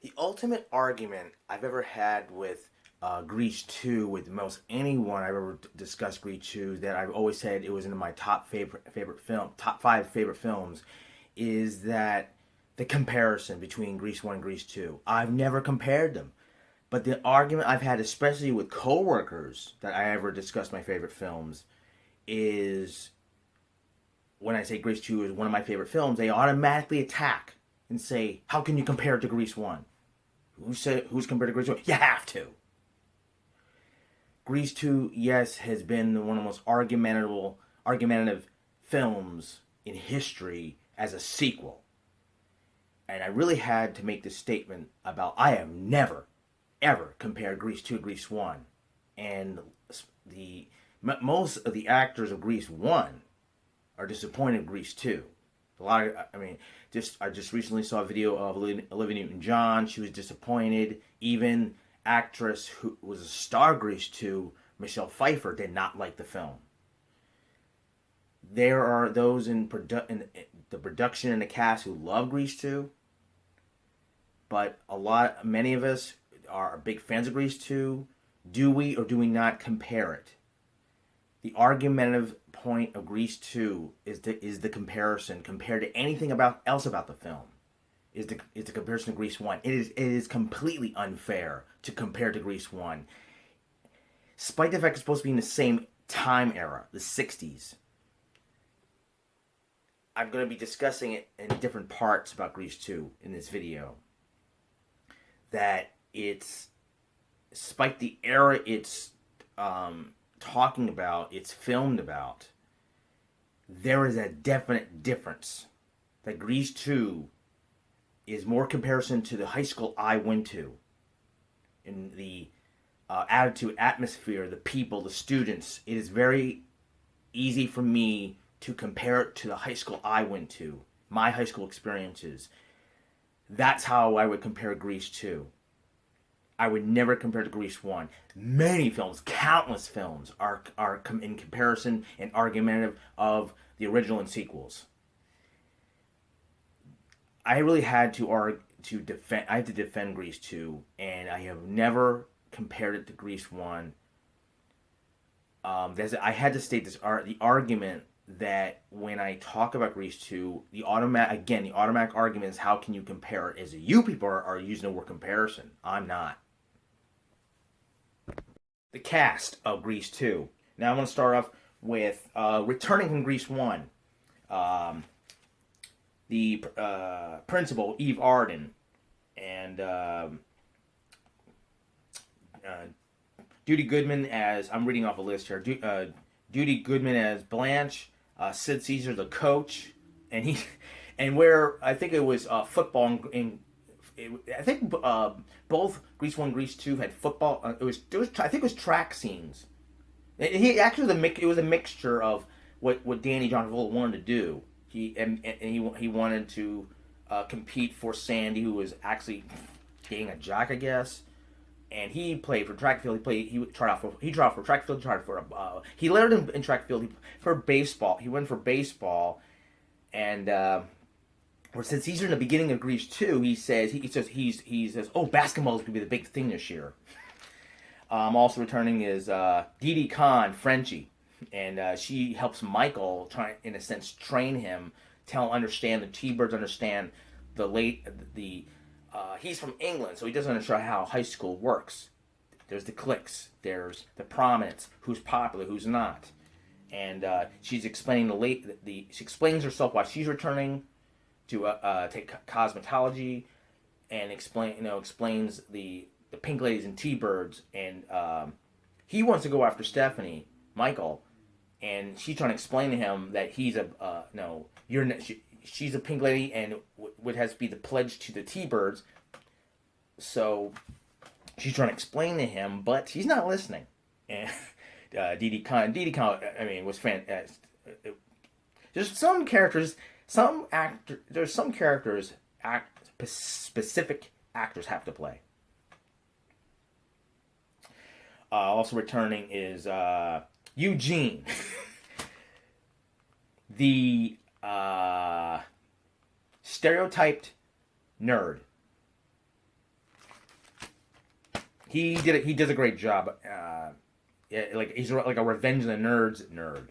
The ultimate argument I've ever had with Grease 2, with most anyone I've ever discussed Grease 2, that I've always said it was in my top five favorite films, is that the comparison between Grease 1 and Grease 2. I've never compared them. But the argument I've had, especially with coworkers that I ever discussed my favorite films, is when I say Grease 2 is one of my favorite films, they automatically attack and say, how can you compare it to Grease 1? Who's compared to Grease 1? You have to. Grease 2, yes, has been one of the most argumentative films in history as a sequel. And I really had to make this statement about I have never, ever compared Grease 2 to Grease 1. And the most of the actors of Grease 1 are disappointed in Grease 2. I just recently saw a video of Olivia Newton-John. She was disappointed. Even actress who was a star of Grease 2, Michelle Pfeiffer, did not like the film. There are those in the production and the cast who love Grease 2, but many of us are big fans of Grease 2. Do we or do we not compare it? The argumentative point of Grease 2 is the comparison compared to anything else about the film. Is the comparison to Grease 1. It is completely unfair to compare to Grease 1. Despite the fact it's supposed to be in the same time era, the 60s. I'm going to be discussing it in different parts about Grease 2 in this video. That it's, despite the era it's talking about, it's filmed about, there is a definite difference. That Grease 2 is more comparison to the high school I went to. In the attitude, atmosphere, the people, the students. It is very easy for me to compare it to the high school I went to. My high school experiences. That's how I would compare Grease 2. I would never compare to Grease 1. Many films, countless films, are in comparison and argumentative of the original and sequels. I really had to defend. I had to defend Grease 2, and I have never compared it to Grease 1. I had to state the argument that when I talk about Grease 2, the automatic argument is how can you compare it? Is you people are using the word comparison. I'm not. The cast of Grease 2. Now I'm going to start off with returning from Grease 1. The principal, Eve Arden, and Judy Goodman as, I'm reading off a list here, Judy Goodman as Blanche, Sid Caesar the coach, and where I think it was football I think both Grease 1 and Grease 2 had football. I think it was track scenes. It was a mixture of what Danny John Travolta wanted to do. He wanted to compete for Sandy, who was actually being a jock, I guess. And he played for track field. He tried out for track field. He lettered in track field for baseball. He went for baseball, and since he's in the beginning of Grease 2, he says, oh, basketball is going to be the big thing this year. Also returning is Dee Dee Khan, Frenchie, and she helps Michael try, in a sense, train him, understand the T-Birds, understand he's from England, so he doesn't understand how high school works. There's the cliques, there's the prominence, who's popular, who's not, and she's explaining she explains herself why she's returning to take cosmetology, and explains the Pink Ladies and T-Birds, and he wants to go after Stephanie, Michael, and she's trying to explain to him that he's she's a Pink Lady, and what has to be the pledge to the T-Birds. So she's trying to explain to him, but he's not listening. And Dee Dee Khan, was fantastic. There's some characters. There's some characters specific actors have to play. Also returning is Eugene, the stereotyped nerd. He does a great job. Yeah, like he's like a Revenge of the Nerds nerd.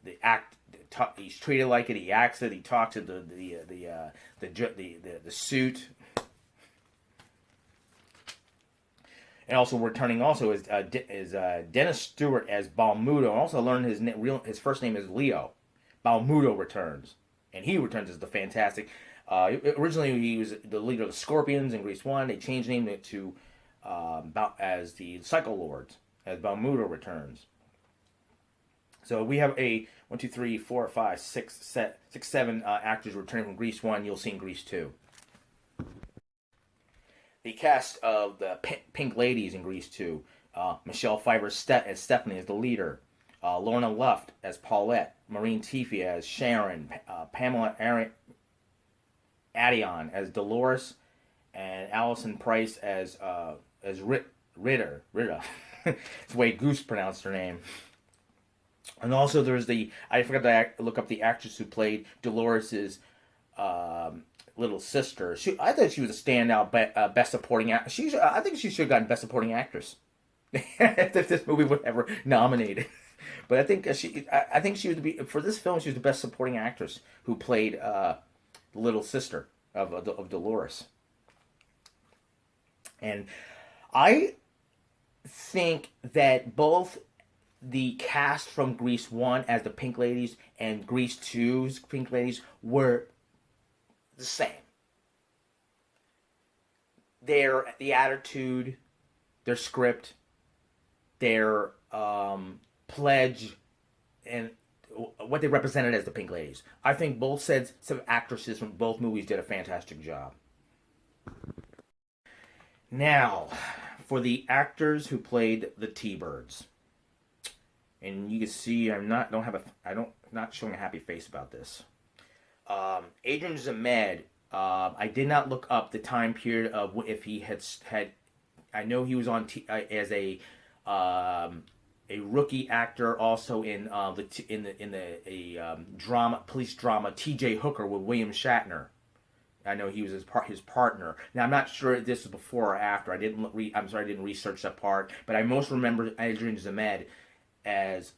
The act, he's treated like it. He acts it. He talks it. The suit. And also returning also is Dennis Stewart as Balmuto. And also learned his first name is Leo. Balmuto returns, and he returns as the Fantastic. Originally, he was the leader of the Scorpions in Grease 1. They changed name to as the Psycho Lords, as Balmuto returns. So we have a 1, 2, 3, 4, 5, 6, 7 actors returning from Grease 1. You'll see in Grease 2. The cast of the Pink Ladies in Grease 2. Michelle Pfeiffer as Stephanie as the leader. Lorna Luft as Paulette. Maureen Teefy as Sharon. Pamela Addion as Dolores. And Allison Price as Ritter. It's the way Goose pronounced her name. And also there's I forgot to look up the actress who played Dolores's little sister. I thought she was a standout best supporting actress. I think she should have gotten best supporting actress if this movie was ever nominated. But I think she would be for this film. She was the best supporting actress who played the little sister of Dolores. And I think that both the cast from Grease 1 as the Pink Ladies and Grease 2's Pink Ladies were the same. The attitude, their script, their pledge, and what they represented as the Pink Ladies. I think both sets of actresses from both movies did a fantastic job. Now, for the actors who played the T-Birds, and you can see I'm not showing a happy face about this. Adrian Zemed, I did not look up the time period of if he had. I know he was on as a rookie actor, also in drama, police drama, T.J. Hooker with William Shatner. I know he was his partner. Now I'm not sure if this was before or after. I didn't research that part, but I most remember Adrian Zemed as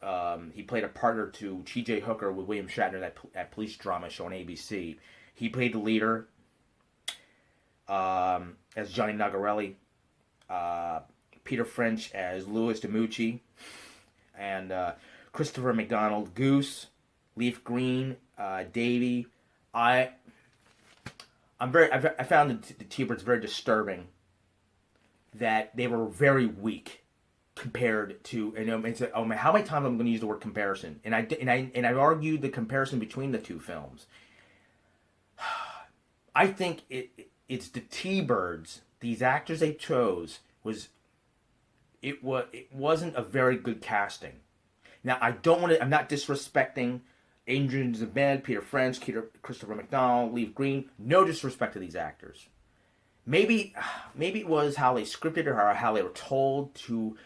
he played a partner to T.J. Hooker with William Shatner, that police drama show on ABC. He played the leader as Johnny Nagarelli, Peter French as Louis DiMucci, and Christopher McDonald Goose, Leaf Green, Davey. I found the T-Birds very disturbing. That they were very weak compared to, how many times I'm going to use the word comparison, and I've argued the comparison between the two films. I think it's the T-Birds. These actors they chose it wasn't a very good casting. Now I'm not disrespecting Adrian Zemed, Peter French, Christopher McDonald, Leaf Green. No disrespect to these actors. Maybe it was how they scripted it or how they were told to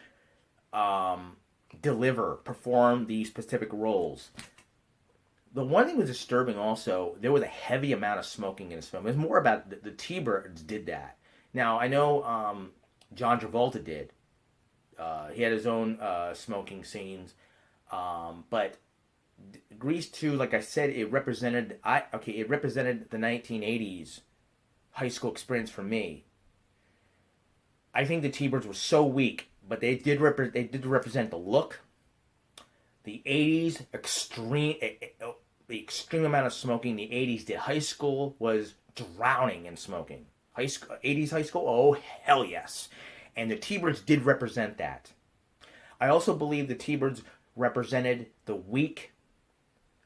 perform these specific roles. The one thing was disturbing also, there was a heavy amount of smoking in this film. It was more about the T-Birds did that. Now, I know John Travolta did. He had his own smoking scenes. But Grease 2, like I said, it represented the 1980s high school experience for me. I think the T-Birds were so weak, but they did represent the look, the 80s the extreme amount of smoking the 80s did. High school was drowning in smoking. 80s high school, oh hell yes. And the T-Birds did represent that. I also believe the T-Birds represented the weak.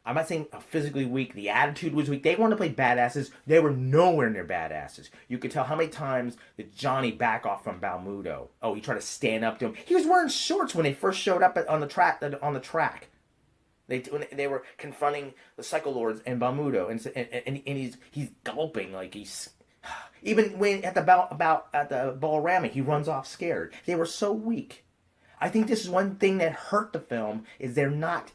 I'm not saying physically weak. The attitude was weak. They wanted to play badasses. They were nowhere near badasses. You could tell how many times did Johnny back off from Balmuto. Oh, he tried to stand up to him. He was wearing shorts when they first showed up on the track. They were confronting the Psycho Lords and Balmuto, and he's gulping like he's. Even when at the ball ramming, he runs off scared. They were so weak. I think this is one thing that hurt the film is they're not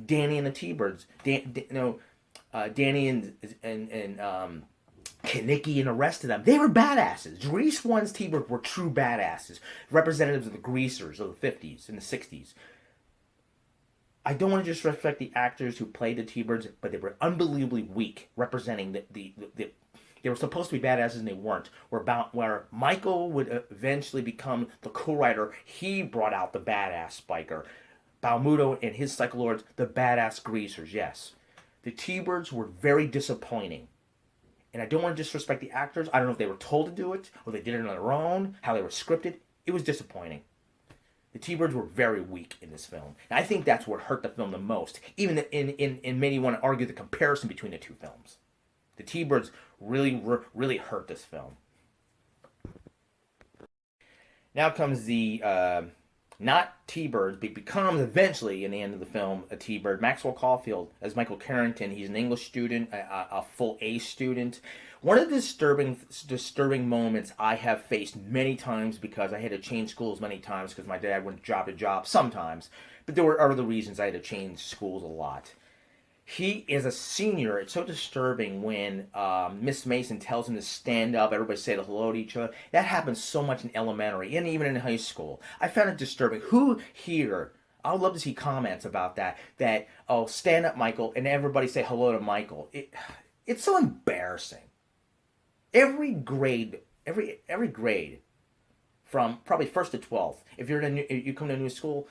Danny and the T-Birds. Danny and Kinnicky and the rest of them, they were badasses. Grease 1's T-Birds were true badasses, representatives of the greasers of the 50s and the 60s. I don't want to disrespect the actors who played the T-Birds, but they were unbelievably weak, representing the they were supposed to be badasses and they weren't. Where Michael would eventually become the co-writer, he brought out the badass biker. Balmuto and his Psycho-Lords, the badass greasers, yes. The T-Birds were very disappointing. And I don't want to disrespect the actors. I don't know if they were told to do it, or they did it on their own, how they were scripted. It was disappointing. The T-Birds were very weak in this film. And I think that's what hurt the film the most. Even in many want to argue the comparison between the two films. The T-Birds really hurt this film. Now comes the not T-Birds, but becomes eventually in the end of the film a T-Bird. Maxwell Caulfield as Michael Carrington. He's an English student, a full A student. One of the disturbing moments I have faced many times, because I had to change schools many times because my dad went job to job sometimes, but there were other reasons I had to change schools a lot. He is a senior. It's so disturbing when Miss Mason tells him to stand up. Everybody say hello to each other. That happens so much in elementary and even in high school. I found it disturbing. Who here, I would love to see comments about that, oh, stand up, Michael, and everybody say hello to Michael. It's so embarrassing. Every grade, from probably 1st to 12th, if you come to a new school,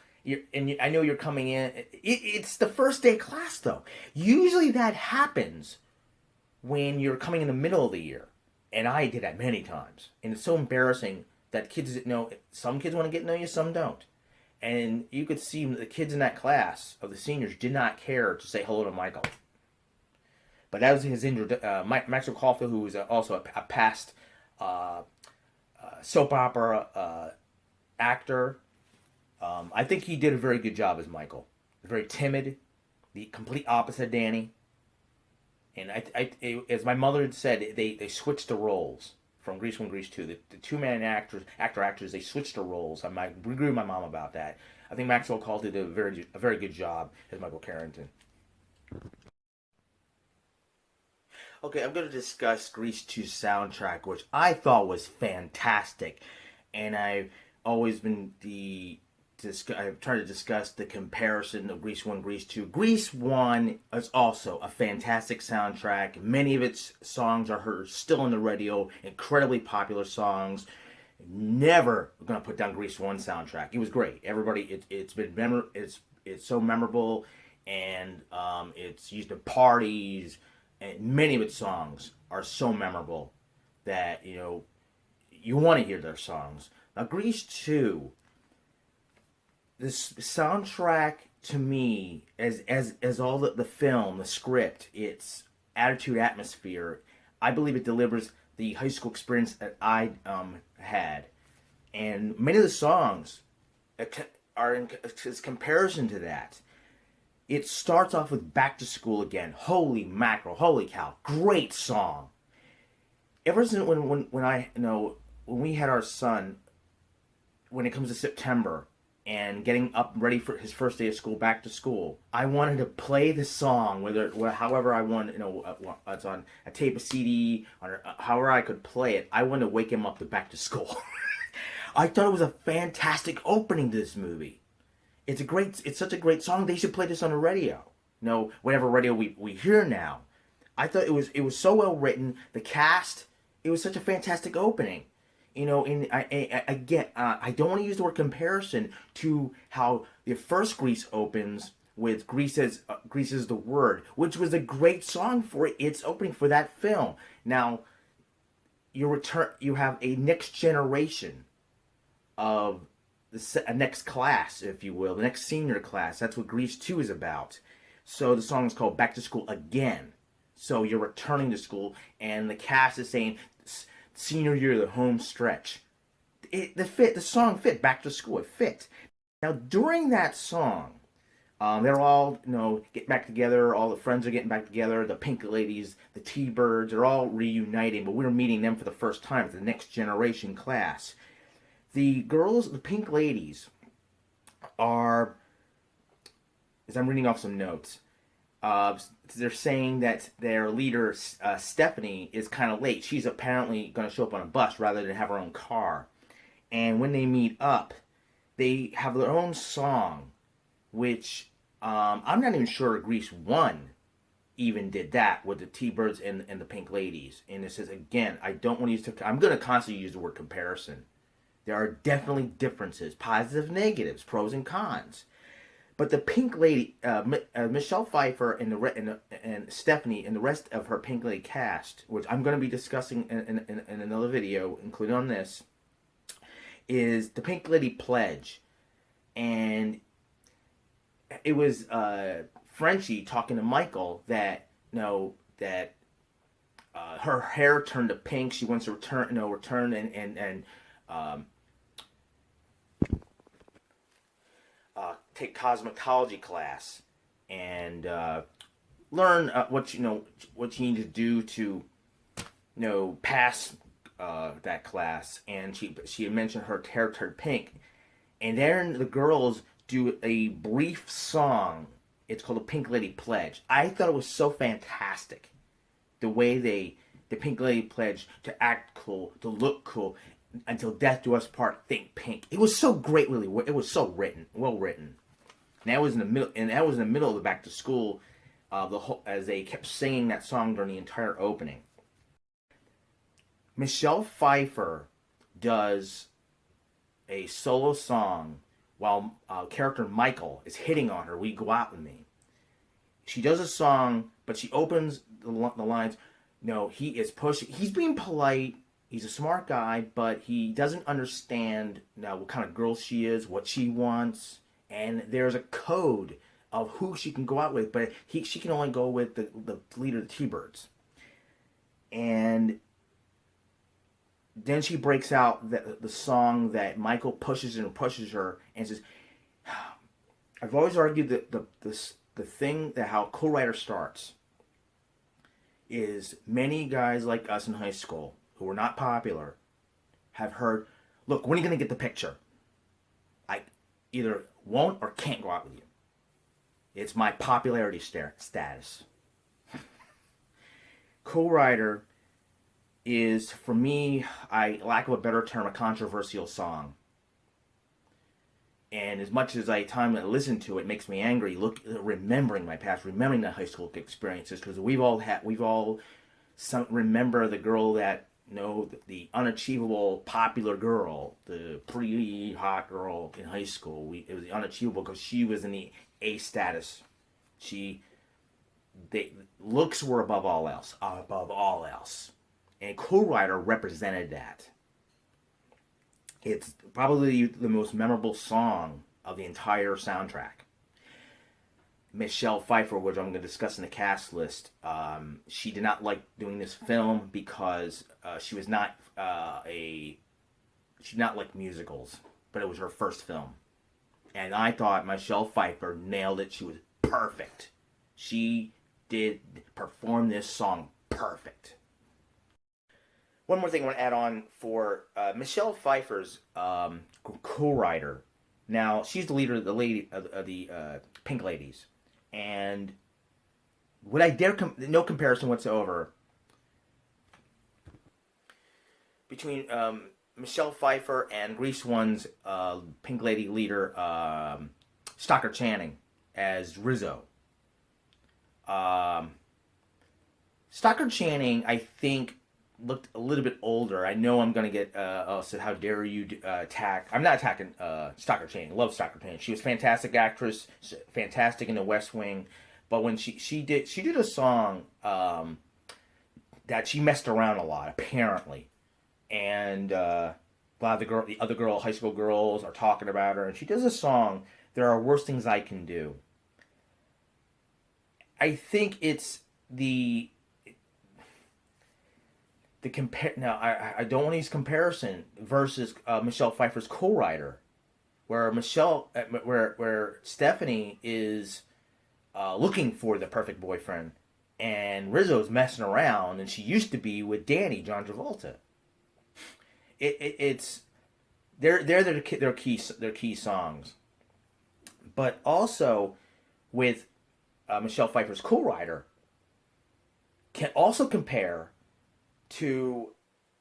I know you're coming in. It's the first day of class, though. Usually that happens when you're coming in the middle of the year. And I did that many times. And it's so embarrassing that kids didn't know. Some kids want to get to know you, some don't. And you could see the kids in that class of the seniors did not care to say hello to Michael. But that was his Maxwell Caulfield, who was also a past soap opera actor. I think he did a very good job as Michael. Very timid, the complete opposite of Danny. And as my mother had said, they switched the roles from Grease 1, Grease 2. The two-man actors, they switched the roles. I agree with my mom about that. I think Maxwell Caulfield did a very good job as Michael Carrington. Okay, I'm going to discuss Grease 2's soundtrack, which I thought was fantastic. And I've always been I've tried to discuss the comparison of Grease 1, Grease 2. Grease 1 is also a fantastic soundtrack. Many of its songs are heard still on the radio. Incredibly popular songs. Never going to put down Grease 1 soundtrack. It was great. Everybody, it's so memorable, and it's used in parties. And many of its songs are so memorable that you want to hear their songs. Now, Grease 2. This soundtrack, to me, as all the film, the script, its attitude, atmosphere, I believe it delivers the high school experience that I had. And many of the songs are in comparison to that. It starts off with Back to School Again. Holy mackerel, holy cow, great song. Ever since when we had our son, when it comes to September, and getting up ready for his first day of school, back to school, I wanted to play the song, however I wanted, it's on a tape, a CD, however I could play it. I wanted to wake him up to back to school. I thought it was a fantastic opening to this movie. It's such a great song. They should play this on the radio. Whatever radio we hear now. I thought it was so well written. The cast, it was such a fantastic opening. And I don't want to use the word comparison to how the first Grease opens with Grease is the Word, which was a great song for its opening for that film. Now, you have a next generation of a next class, if you will, the next senior class. That's what Grease 2 is about. So the song is called Back to School Again. So you're returning to school, and the cast is saying, senior year, the home stretch. The song fit. Back to School, it fit. Now, during that song, they're all, getting back together. All the friends are getting back together. The Pink Ladies, the T-Birds, are all reuniting, but we're meeting them for the first time at the next generation class. The girls, the Pink Ladies, are, as I'm reading off some notes, they're saying that their leader, Stephanie, is kind of late. She's apparently going to show up on a bus rather than have her own car. And when they meet up, they have their own song, which I'm not even sure Grease 1 even did that with the T-Birds and the Pink Ladies. And it says, again, I don't want to use, I'm going to constantly use the word comparison. There are definitely differences, positives, negatives, pros and cons. But the Pink Lady, Michelle Pfeiffer and Stephanie and the rest of her Pink Lady cast, which I'm going to be discussing in another video, including on this, is the Pink Lady Pledge. And it was Frenchie talking to Michael that her hair turned to pink. She wants to return and take cosmetology class and learn what you need to do to pass that class. And she had mentioned her hair turned pink, and then the girls do a brief song. It's called the Pink Lady Pledge. I thought it was so fantastic, the way the Pink Lady Pledge to act cool, to look cool, until death do us part. Think pink. It was so great, really. It was so well written. And that was in the middle of the back to school, as they kept singing that song during the entire opening. Michelle Pfeiffer does a solo song while character Michael is hitting on her. "Will you go out with me?" She does a song, but she opens the lines. No, he is pushing. He's being polite. He's a smart guy, but he doesn't understand what kind of girl she is, what she wants, and there's a code of who she can go out with, but she can only go with the leader of the T-Birds. And then she breaks out the song that Michael pushes her and says, I've always argued that the thing that how Cool Rider starts is many guys like us in high school who were not popular have heard, look, when are you going to get the picture? I either won't or can't go out with you. It's my popularity status. Cool Rider is, for me, lack of a better term, a controversial song. And as much as I time to listen to it makes me angry, remembering my past, remembering the high school experiences, because we've all remember the girl that, the unachievable popular girl, the pretty hot girl in high school. It was unachievable because she was in the A status. Looks were above all else. And Cool Rider represented that. It's probably the most memorable song of the entire soundtrack. Michelle Pfeiffer, which I'm going to discuss in the cast list, she did not like doing this film because she did not like musicals, but it was her first film. And I thought Michelle Pfeiffer nailed it. She was perfect. She did perform this song perfect. One more thing I want to add on for Michelle Pfeiffer's Cool Rider. Now, she's the leader of the Pink Ladies. And would I dare no comparison whatsoever between Michelle Pfeiffer and Grease 1's Pink Lady leader, Stockard Channing, as Rizzo. Stockard Channing, I think, looked a little bit older. I know I'm going to get said, how dare you attack. I'm not attacking Stockard Channing. Love Stockard Channing. She was a fantastic actress, fantastic in The West Wing. But when she did a song that she messed around a lot, apparently. And a lot of the other high school girls are talking about her. And she does a song, There Are Worse Things I Can Do. I think it's now I don't want to use comparison versus Michelle Pfeiffer's Cool Rider, where Stephanie is looking for the perfect boyfriend, and Rizzo's messing around, and she used to be with Danny John Travolta. They're their key songs, but also with Michelle Pfeiffer's Cool Rider, can also compare to,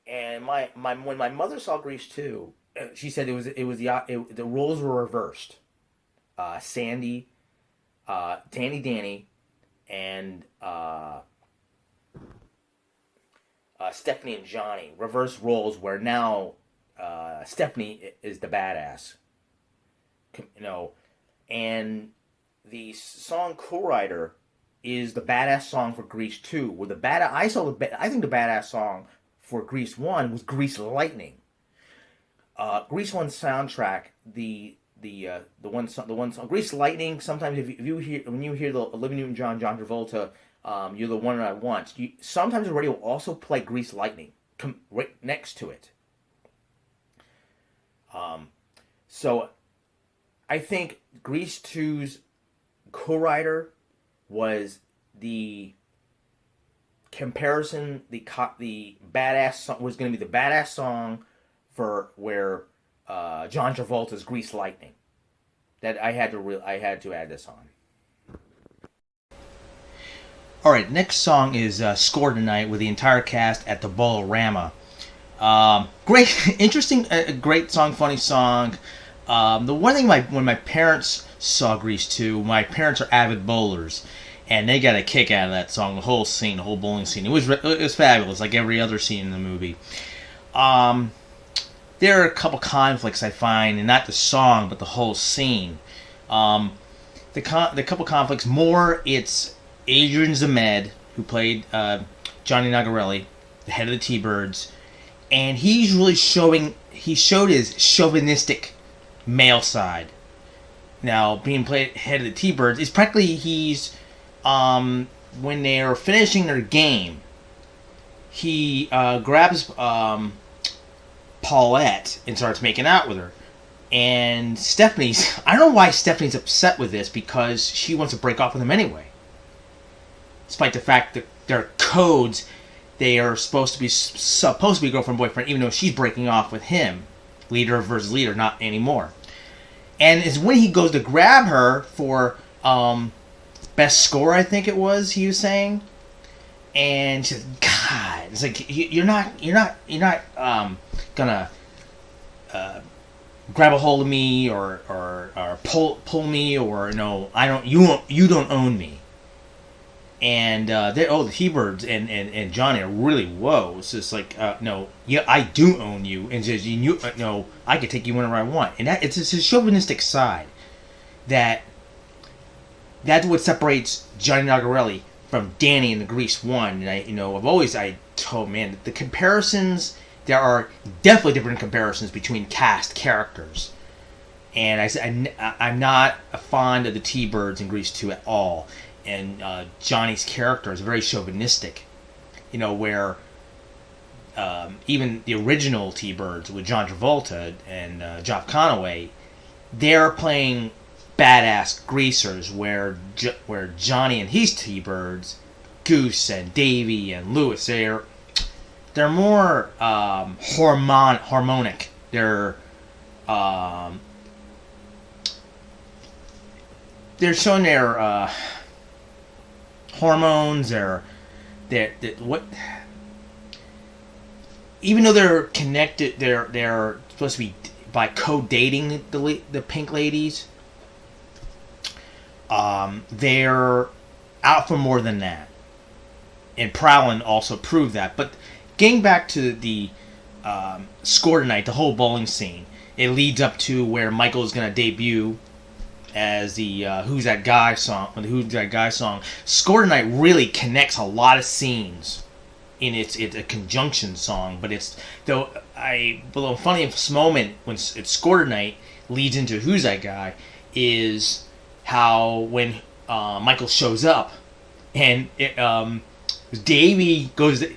and when my mother saw Grease 2, she said the roles were reversed. Sandy, Danny, and Stephanie and Johnny reverse roles, where now Stephanie is the badass. And the song "Cool Rider" is the badass song for Grease 2. Where I think the badass song for Grease 1 was Grease Lightning. Grease 1 soundtrack, the one song Grease Lightning. Sometimes when you hear the Olivia Newton-John, John Travolta, "You're the One I Want," sometimes the radio will also play Grease Lightning right next to it. So I think Grease 2's Cool Rider was the comparison. The badass song was going to be the badass song for where John Travolta's Grease Lightning. That I had to add this on. All right, next song is "Score Tonight" with the entire cast at the Bolorama. Great, interesting, great song, funny song. The one thing, when my parents saw Grease 2, my parents are avid bowlers, and they got a kick out of that song, the whole scene, the whole bowling scene. It was fabulous, like every other scene in the movie. There are a couple conflicts I find, and not the song, but the whole scene. The couple conflicts, more it's Adrian Zmed, who played Johnny Nagarelli, the head of the T-Birds, and he showed his chauvinistic male side. Now, being played head of the T-Birds, is practically when they're finishing their game, he grabs Paulette and starts making out with her. And I don't know why Stephanie's upset with this, because she wants to break off with him anyway. Despite the fact that their codes, they are supposed to be girlfriend boyfriend, even though she's breaking off with him, leader versus leader, not anymore. And it's when he goes to grab her for best score, I think it was he was saying, and she says, "God," it's like you're not gonna grab a hold of me or pull me, or no, you don't own me. And the T-Birds and Johnny are really, whoa. It's just like, no, yeah, I do own you, and says, no, I can take you whenever I want. And it's his chauvinistic side that's what separates Johnny Nagarelli from Danny in the Grease 1. And I told, man, the comparisons, there are definitely different comparisons between cast characters. And I said, I'm not fond of the T-Birds in Grease 2 at all. And Johnny's character is very chauvinistic, where even the original T-Birds with John Travolta and Joff Conaway, they're playing badass greasers, where Johnny and his T-Birds, Goose and Davy and Lewis, they're more harmonic. They're showing their hormones, even though they're connected, they're supposed to be by co-dating the Pink Ladies. They're out for more than that, and Prowlin also proved that. But getting back to the Score Tonight, the whole bowling scene, it leads up to where Michael is going to debut as the Who's That Guy song. The Who's That Guy song, Score Tonight really connects a lot of scenes. It's a conjunction song, but the funniest moment when it's Score Tonight leads into Who's That Guy is how when Michael shows up and Davey goes to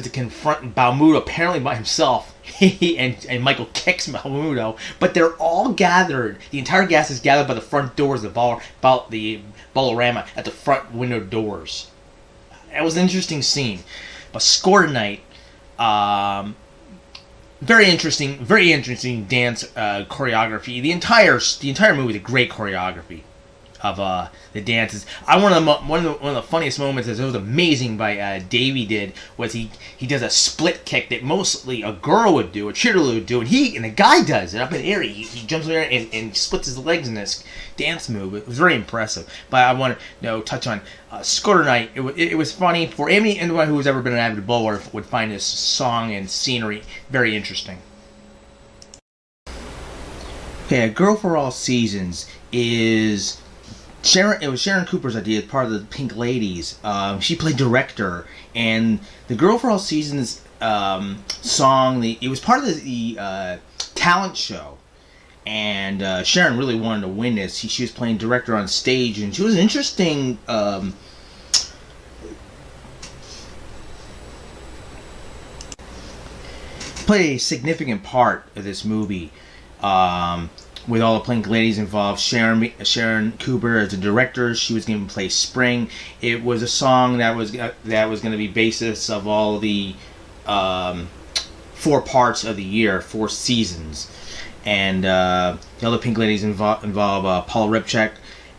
confront Balmuto apparently by himself. and Michael kicks Balmuto, but they're all gathered. The entire cast is gathered by the front doors of the Bolorama at the front window doors. That was an interesting scene. But Score Tonight, very interesting dance choreography. The entire movie is a great choreography. the dances. One of the funniest moments is, it was amazing by Davey did, was he does a split kick that mostly a girl would do, a cheerleader would do, and the guy does it up in the air. He jumps in the air and splits his legs in this dance move. It was very impressive. But I want to touch on Scooter Night. It was funny for anyone who's ever been an avid bowler would find this song and scenery very interesting. Okay, A Girl for All Seasons is Sharon. It was Sharon Cooper's idea, part of the Pink Ladies. She played director, and the Girl for All Seasons song. It was part of the talent show, and Sharon really wanted to win this. She was playing director on stage, and she was an interesting. Played a significant part of this movie. With all the Pink Ladies involved, Sharon Cooper as the director, she was going to play Spring. It was a song that was going to be basis of all the 4 parts of the year, 4 seasons, and the other Pink Ladies involve Paula Rebchuck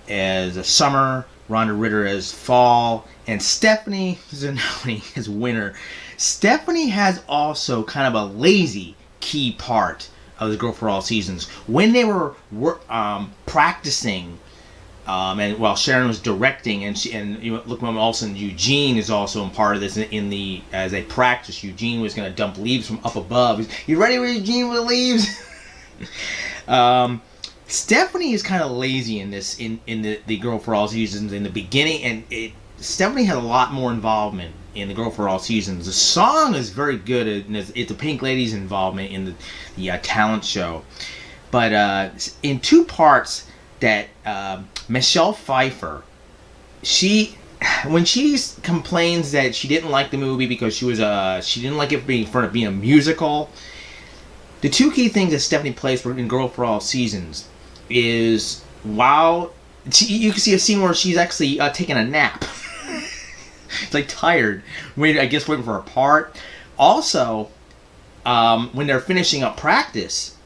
as Summer, Rhonda Ritter as Fall, and Stephanie Zanoni as Winter. Stephanie has also kind of a lazy key part of the Girl for All Seasons. When they were practicing, and while Sharon was directing, and look, also Eugene is also a part of this as they practice. Eugene was going to dump leaves from up above. You ready, Eugene, with the leaves? Stephanie is kind of lazy in this in the Girl for All Seasons in the beginning, and Stephanie had a lot more involvement in the Girl for All Seasons. The song is very good, and it's the Pink Ladies' involvement in the talent show. But in 2 parts that Michelle Pfeiffer, when she complains that she didn't like the movie because she didn't like it being a musical. The 2 key things that Stephanie plays in Girl for All Seasons is you can see a scene where she's actually taking a nap. It's like tired, waiting for her part. Also, when they're finishing up practice,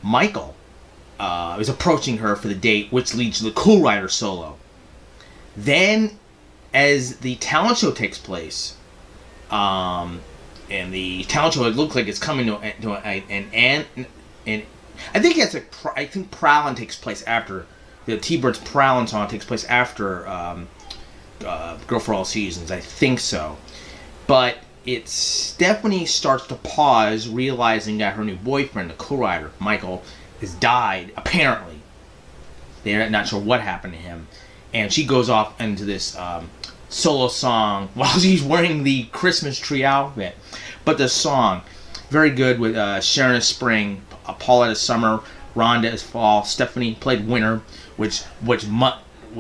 Michael is approaching her for the date, which leads to the Cool Rider solo. Then, as the talent show takes place, and the talent show, it looks like it's coming to an end. And I think Prowlin takes place after the T-Birds Prowlin song takes place after Girl for All Seasons. I think so. But Stephanie starts to pause, realizing that her new boyfriend, the Cool Rider, Michael, has died, apparently. They're not sure what happened to him. And she goes off into this solo song while she's wearing the Christmas tree outfit. But the song, very good, with Sharon as Spring, Paula as Summer, Rhonda as Fall, Stephanie played Winter, which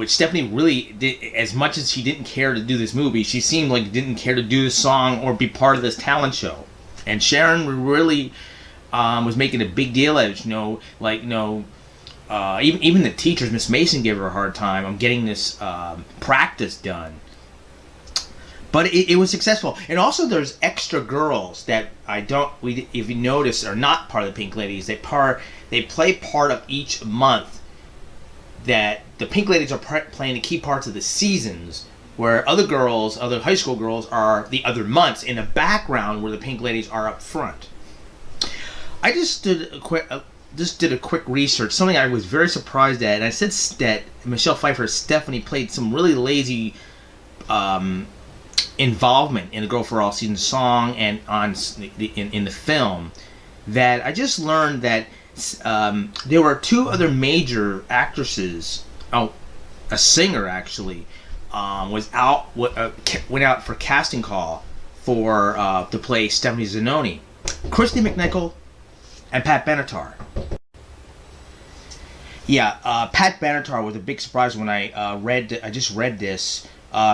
Stephanie really did. As much as she didn't care to do this movie, she seemed like didn't care to do the song or be part of this talent show. And Sharon really was making a big deal out of it. Even the teachers, Miss Mason, gave her a hard time on getting this practice done. But it was successful. And also there's extra girls that if you notice, are not part of the Pink Ladies. They play part of each month that the Pink Ladies are playing the key parts of the seasons, where other high school girls are the other months in the background where the Pink Ladies are up front. I just did a quick research, something I was very surprised at, and I said that Michelle Pfeiffer, Stephanie, played some really lazy involvement in the Girl for All Seasons song and in the film. That I just learned that there were 2 other major actresses. A singer actually went out for casting call to play Stephanie Zanoni. Christy McNichol and Pat Benatar. Yeah, Pat Benatar was a big surprise when I just read this.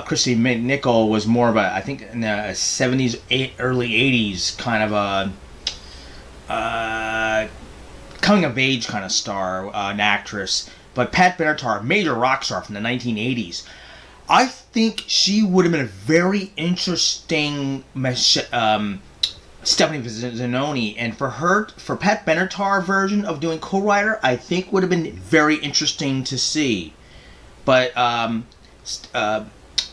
Christy McNichol was more of I think in the 70s, early 80s kind of a coming of age kind of star, an actress. But Pat Benatar, major rock star from the 1980s. I think she would have been a very interesting Stephanie Zanoni, and for Pat Benatar version of doing Cool Rider, I think would have been very interesting to see. But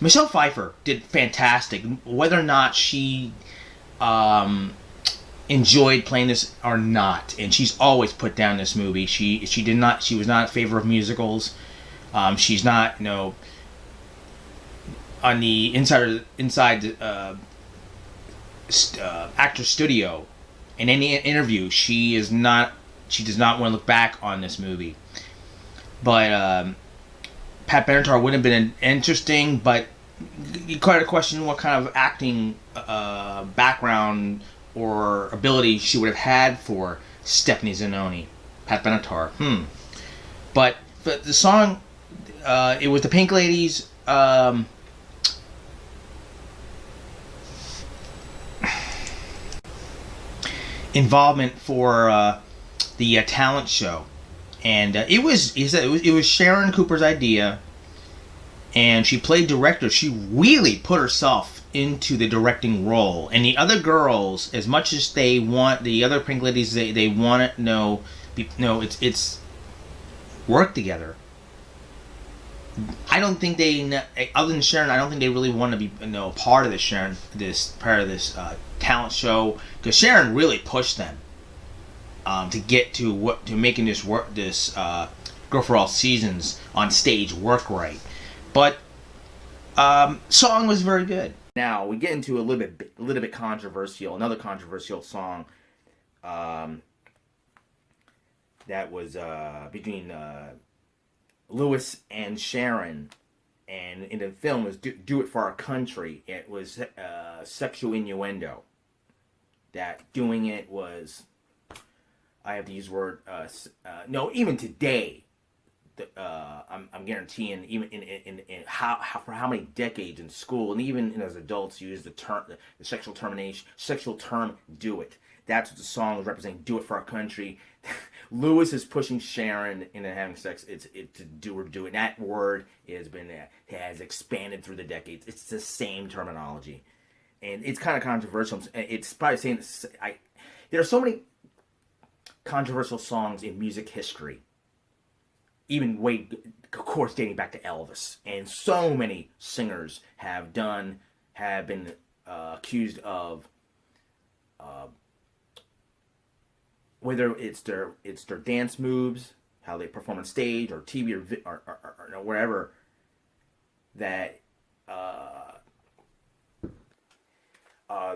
Michelle Pfeiffer did fantastic. Whether or not she enjoyed playing this or not, and she's always put down this movie. She did not. She was not in favor of musicals. She's not, on the inside actor studio. In any interview, she is not. She does not want to look back on this movie. But Pat Benatar would have been interesting, but you kind of question what kind of acting background or ability she would have had for Stephanie Zanoni, Pat Benatar. But the song, it was the Pink Ladies. Involvement for the talent show, and it was Sharon Cooper's idea, and she played director. She really put herself into the directing role, and the other girls, as much as they want the other Pink Ladies, they want to it's work together. I don't think they, other than Sharon, I don't think they really want to be part of this talent show, because Sharon really pushed them to get to making this Girl for All Seasons on stage work right. But song was very good. Now we get into a little bit controversial, another controversial song that was between Lewis and Sharon, and in the film was Do It For Our Country. It was sexual innuendo. That doing it was, I have to use the word, no, even today, I'm guaranteeing, even in how for how many decades in school, and even as adults, use the sexual term "do it." That's what the song was representing. Do it for our country. Lewis is pushing Sharon into having sex. It's to do it. That word has expanded through the decades. It's the same terminology, and it's kind of controversial. It's probably saying there are so many controversial songs in music history, even of course, dating back to Elvis, and so many singers have been accused of. Whether it's their dance moves, how they perform on stage, or TV, or wherever, that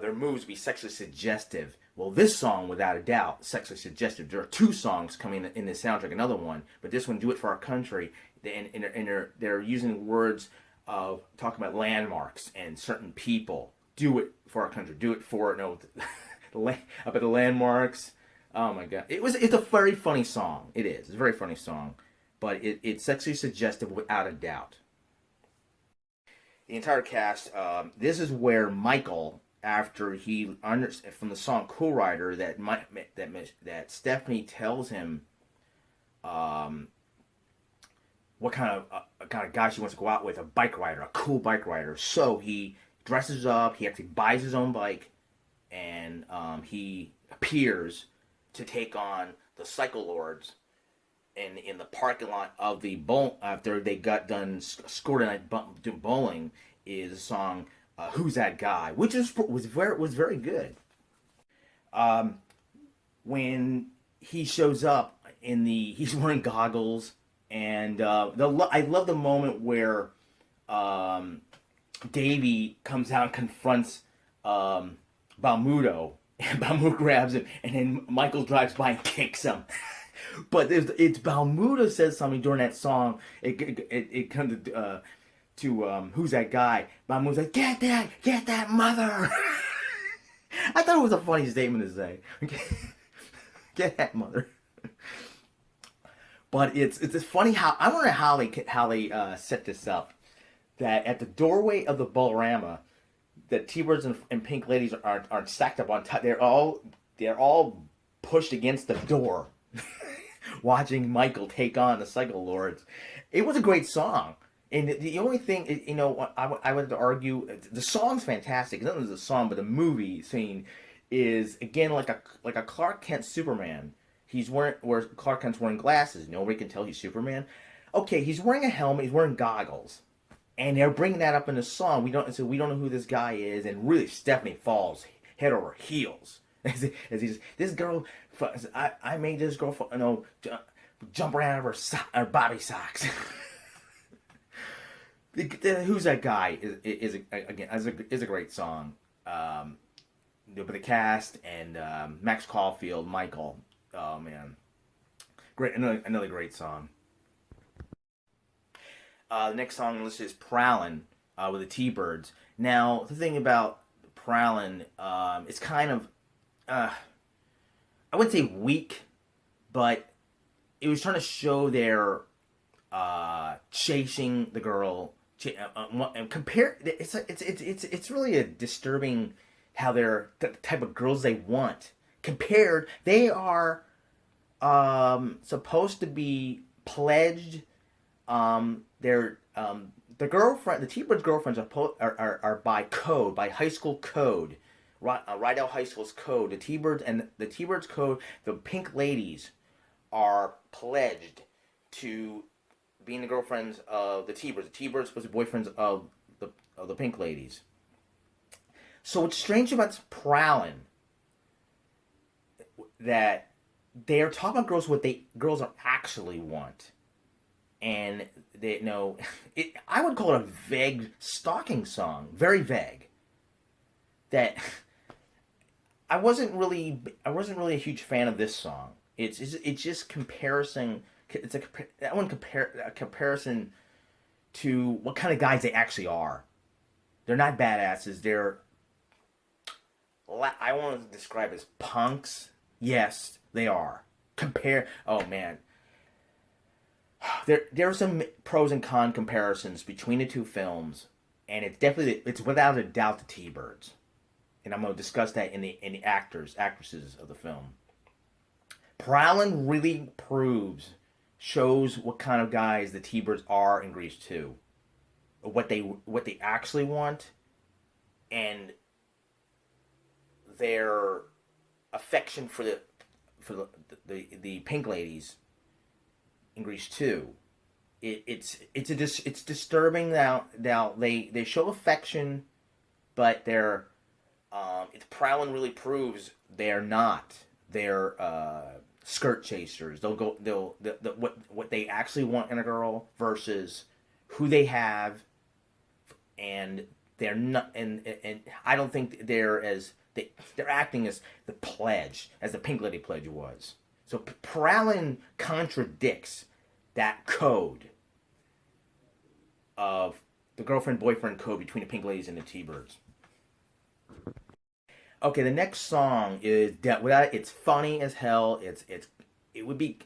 their moves be sexually suggestive. Well, this song, without a doubt, sexually suggestive. There are two songs coming in this soundtrack, another one, but this one, Do It For Our Country, and they're using words of talking about landmarks and certain people. Do it for our country. Do it for up at the landmarks. Oh my god, it's a very funny song. It is. It's a very funny song, but it's sexually suggestive without a doubt. The entire cast. This is where Michael, after he from the song "Cool Rider," that Stephanie tells him, what kind of guy she wants to go out with, a cool bike rider. So he dresses up. He actually buys his own bike, and he appears to take on the Cycle Lords in the parking lot of the bowl after they got done scoring at bowling. Is a song "Who's That Guy," which was very good. When he shows up he's wearing goggles, and I love the moment where Davey comes out and confronts Balmudo. And Balmudo grabs him, and then Michael drives by and kicks him. But it's Balmudo says something during that song. It comes to Who's That Guy? Balmudo's like, get that mother. I thought it was a funny statement to say. Get that mother. But it's funny how, I wonder how they set this up. That at the doorway of the Bolorama, the T-Birds and Pink Ladies aren't stacked up on top. They're all pushed against the door, watching Michael take on the Cycle Lords. It was a great song, and the only thing, I would argue, the song's fantastic. It's not only the song, but the movie scene is again like a Clark Kent Superman. Where Clark Kent's wearing glasses. Nobody can tell he's Superman. okay, he's wearing a helmet, he's wearing goggles, and they're bringing that up in the song. We don't know who this guy is, and really Stephanie falls head over heels as he's this girl. I made this girl, jump around over her bobby socks. Who's that guy? Is a great song. But the cast and Max Caulfield, Michael. Oh man, great! Another great song. The next song on the list is "Prowlin" with the T-Birds. Now the thing about "Prowlin," it's kind of I wouldn't say weak, but it was trying to show their chasing the girl and compare. It's really a disturbing how they're the type of girls they want. Compared, they are supposed to be pledged. They're the girlfriend, the T-Bird's girlfriends are by code, by high school code, Rydell High School's code. The T-Bird's code, the Pink Ladies are pledged to being the girlfriends of the T-Birds. The T-Birds was the boyfriends of the Pink Ladies. So what's strange about Prowlin that they are talking about girls are actually want, and they know it. I would call it a vague stalking song, very vague. That I wasn't really a huge fan of this song. It's just comparison. It's a comparison to what kind of guys they actually are. They're not badasses. I want to describe as punks. Yes, they are. Oh man, there are some pros and con comparisons between the two films, and it's without a doubt the T-Birds, and I'm going to discuss that in the actresses of the film. Prowlin really shows what kind of guys the T-Birds are in Grease 2, what they actually want, and their affection for the Pink Ladies in Grease 2. It's disturbing now they show affection, but Prowlin really proves they're not. They're skirt chasers. They'll what they actually want in a girl versus who they have, and they're not. And I don't think they're acting as the pledge, as the Pink Lady pledge was. So Prowlin contradicts that code of the girlfriend-boyfriend code between the Pink Ladies and the T-Birds. Okay, the next song is it's funny as hell. It would be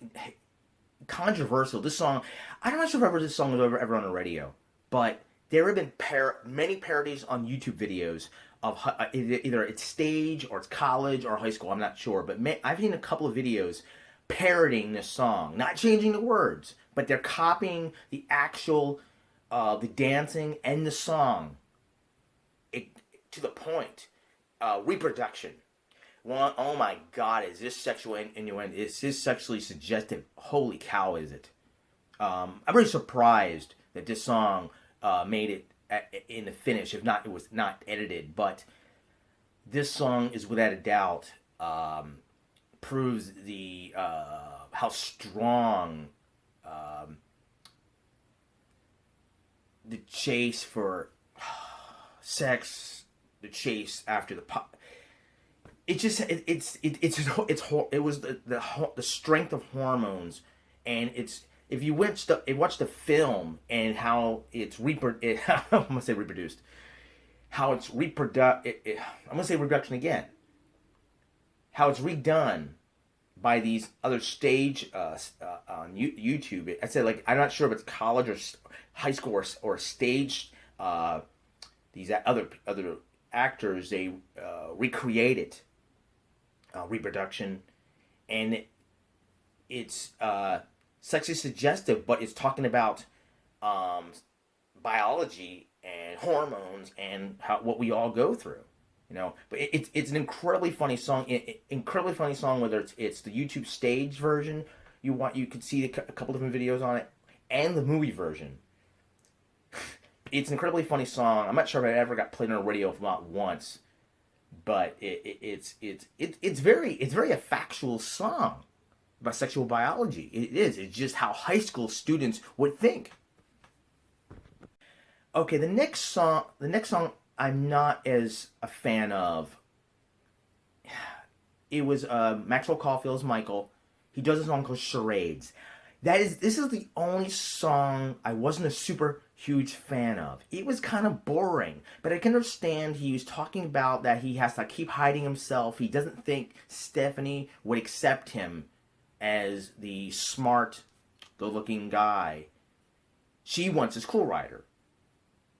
controversial. This song, I'm not sure if this song was ever on the radio, but there have been many parodies on YouTube videos of either it's stage or it's college or high school. I'm not sure, but I've seen a couple of videos parodying this song, not changing the words, but they're copying the actual the dancing and the song to the point. Reproduction. Oh my God, is this sexual innuendo? Is this sexually suggestive? Holy cow, is it? I'm really surprised that this song made it in the finish. If not, it was not edited. But this song is without a doubt proves the how strong the chase for sex. The chase after the pop. It was the strength of hormones, and if you watch the film and how it's I'm gonna say reproduced, how it's I'm gonna say reproduction again, how it's redone by these other stage on YouTube. I said, like, I'm not sure if it's college or high school or stage. These other actors, they recreated reproduction, and it's sexually suggestive, but it's talking about biology and hormones and what we all go through, But it's an incredibly funny song. Whether it's the YouTube stage version, you could see a couple different videos on it, and the movie version. It's an incredibly funny song. I'm not sure if it ever got played on the radio, if not once, but it's very a factual song about sexual biology. It is. It's just how high school students would think. Okay, the next song I'm not as a fan of. It was Maxwell Caulfield's Michael. He does a song called Charades. This is the only song I wasn't a super huge fan of. It was kind of boring, but I can understand he was talking about that he has to keep hiding himself. He doesn't think Stephanie would accept him as the smart, good-looking guy. She wants his cool rider,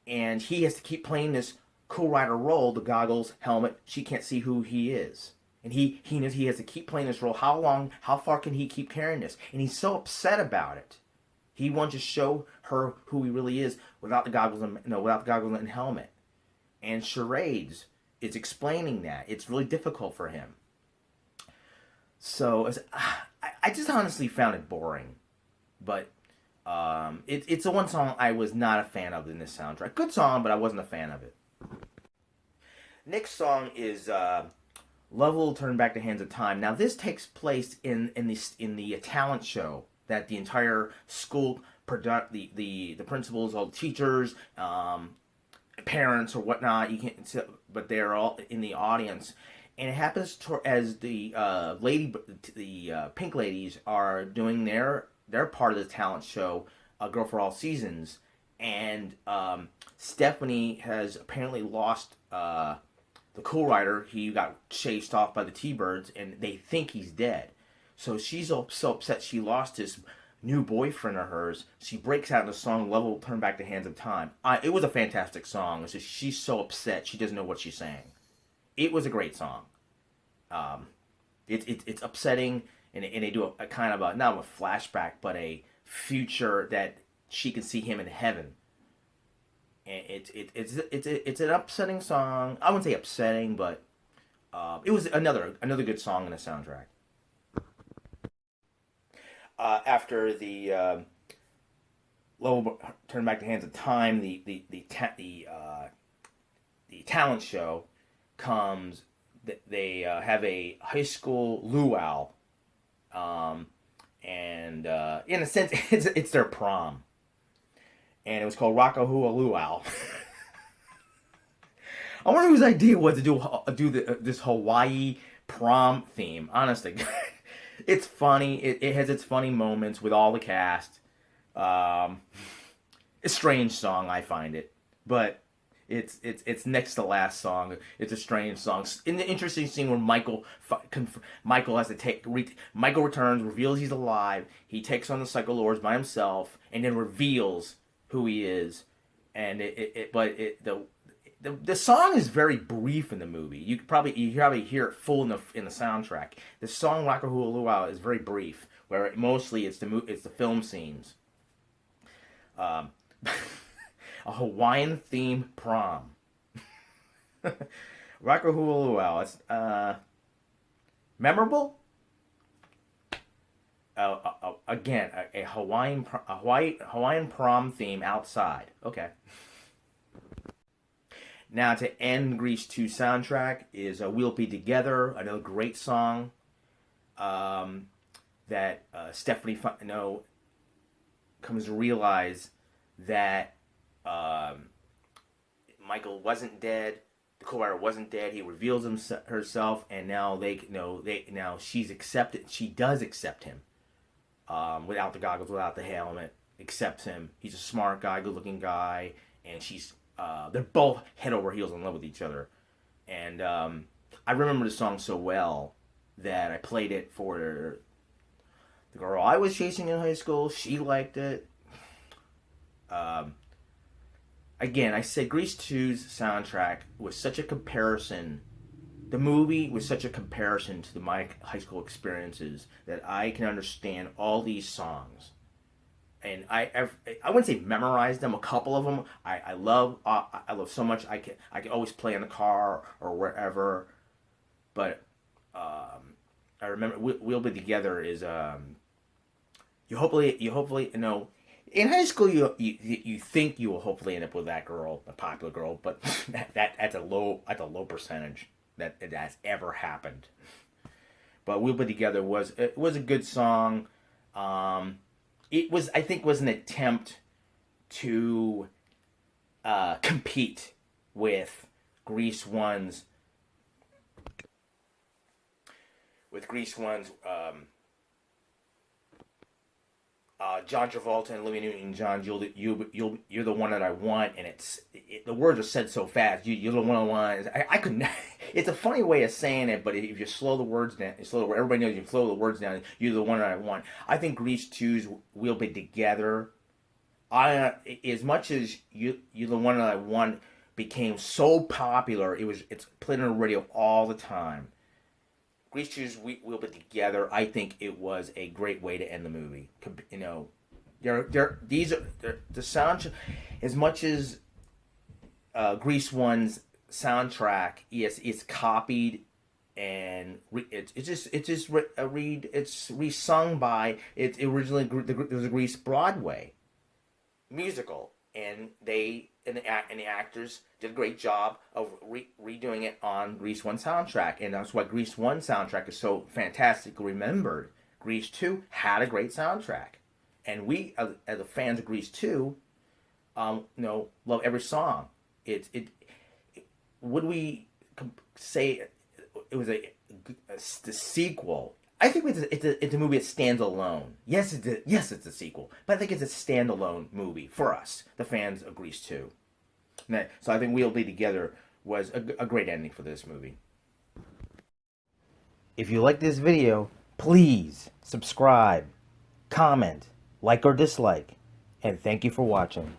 and he has to keep playing this cool rider role, the goggles, helmet. She can't see who he is. And he knows he has to keep playing this role. How far can he keep carrying this? And he's so upset about it. He wants to show her who he really is without the goggles and helmet. And Charades is explaining that. It's really difficult for him. So I just honestly found it boring. But it's the one song I was not a fan of in this soundtrack. Good song, but I wasn't a fan of it. Next song is Love Will Turn Back the Hands of Time. Now this takes place in the talent show that the entire school the principals, all the teachers, parents or whatnot. You can't, but they're all in the audience, and it happens as the pink ladies are doing their part of the talent show, Girl for All Seasons, and Stephanie has apparently lost the cool rider. He got chased off by the T-Birds, and they think he's dead. So she's so upset she lost this new boyfriend of hers. She breaks out in the song "Love Will Turn Back the Hands of Time." It was a fantastic song. It's just she's so upset she doesn't know what she's saying. It was a great song. It's upsetting, and they do a kind of not a flashback, but a future that she can see him in heaven. And it's an upsetting song. I wouldn't say upsetting, but it was another good song in the soundtrack. After the Love Will Turn Back the Hands of Time, the talent show comes. They have a high school luau, and in a sense, it's their prom, and it was called Rockahua Luau. I wonder whose idea was to do this Hawaii prom theme. Honestly, it's funny. It has its funny moments with all the cast. A strange song, I find it, but it's next to last song. It's a strange song. In the interesting scene where Michael has to Michael returns, reveals he's alive. He takes on the Psycho-Lords by himself, and then reveals who he is. And the song is very brief in the movie. You probably hear it full in the soundtrack. The song Rockahua Luau is very brief, where mostly it's the film scenes. A Hawaiian themed prom. Rockahua Luau. It's memorable. Again, a Hawaiian prom theme outside. Okay. Now to end Grease 2 soundtrack is "We'll Be Together," another great song that Stephanie comes to realize that Michael wasn't dead, the co-writer wasn't dead. He reveals herself, and now now she's accepted. She does accept him, without the goggles, without the helmet. Accepts him. He's a smart guy, good-looking guy, and they're both head over heels in love with each other. And I remember the song so well that I played it for the girl I was chasing in high school. She liked it. Again, I said Grease 2's soundtrack was such a comparison. The movie was such a comparison to my high school experiences that I can understand all these songs. And I wouldn't say memorize them. A couple of them I love so much. I can always play in the car or wherever. But I remember "We'll Be Together" is you hopefully In high school, you think you will hopefully end up with that girl, a popular girl, but that's a low percentage that has ever happened. But "We'll Be Together" was a good song. It was, I think, was an attempt to compete with Grease One's with Grease One's John Travolta and Olivia Newton-John. You're the one that I want, and the words are said so fast. You're the one I want. I couldn't. It's a funny way of saying it, but if you slow the words down, everybody knows you slow the words down. You're the one that I want. I think Grease 2's "We'll Be Together." As much as you're the one that I want became so popular, it's played on the radio all the time. Grease 2's "We'll Be Together." I think it was a great way to end the movie. You know, the sound as much as Grease One's soundtrack is copied and it's resung by it originally there was a Grease Broadway musical, and the actors did a great job of redoing it on Grease One soundtrack, and that's why Grease One soundtrack is so fantastically remembered. Grease Two had a great soundtrack, and we as the fans of Grease Two, love every song. It would we say it was the sequel? I think it's a movie that stands alone. Yes, it's a sequel, but I think it's a standalone movie for us, the fans of Grease 2. So I think "We'll Be Together" was a great ending for this movie. If you like this video, please subscribe, comment, like or dislike, and thank you for watching.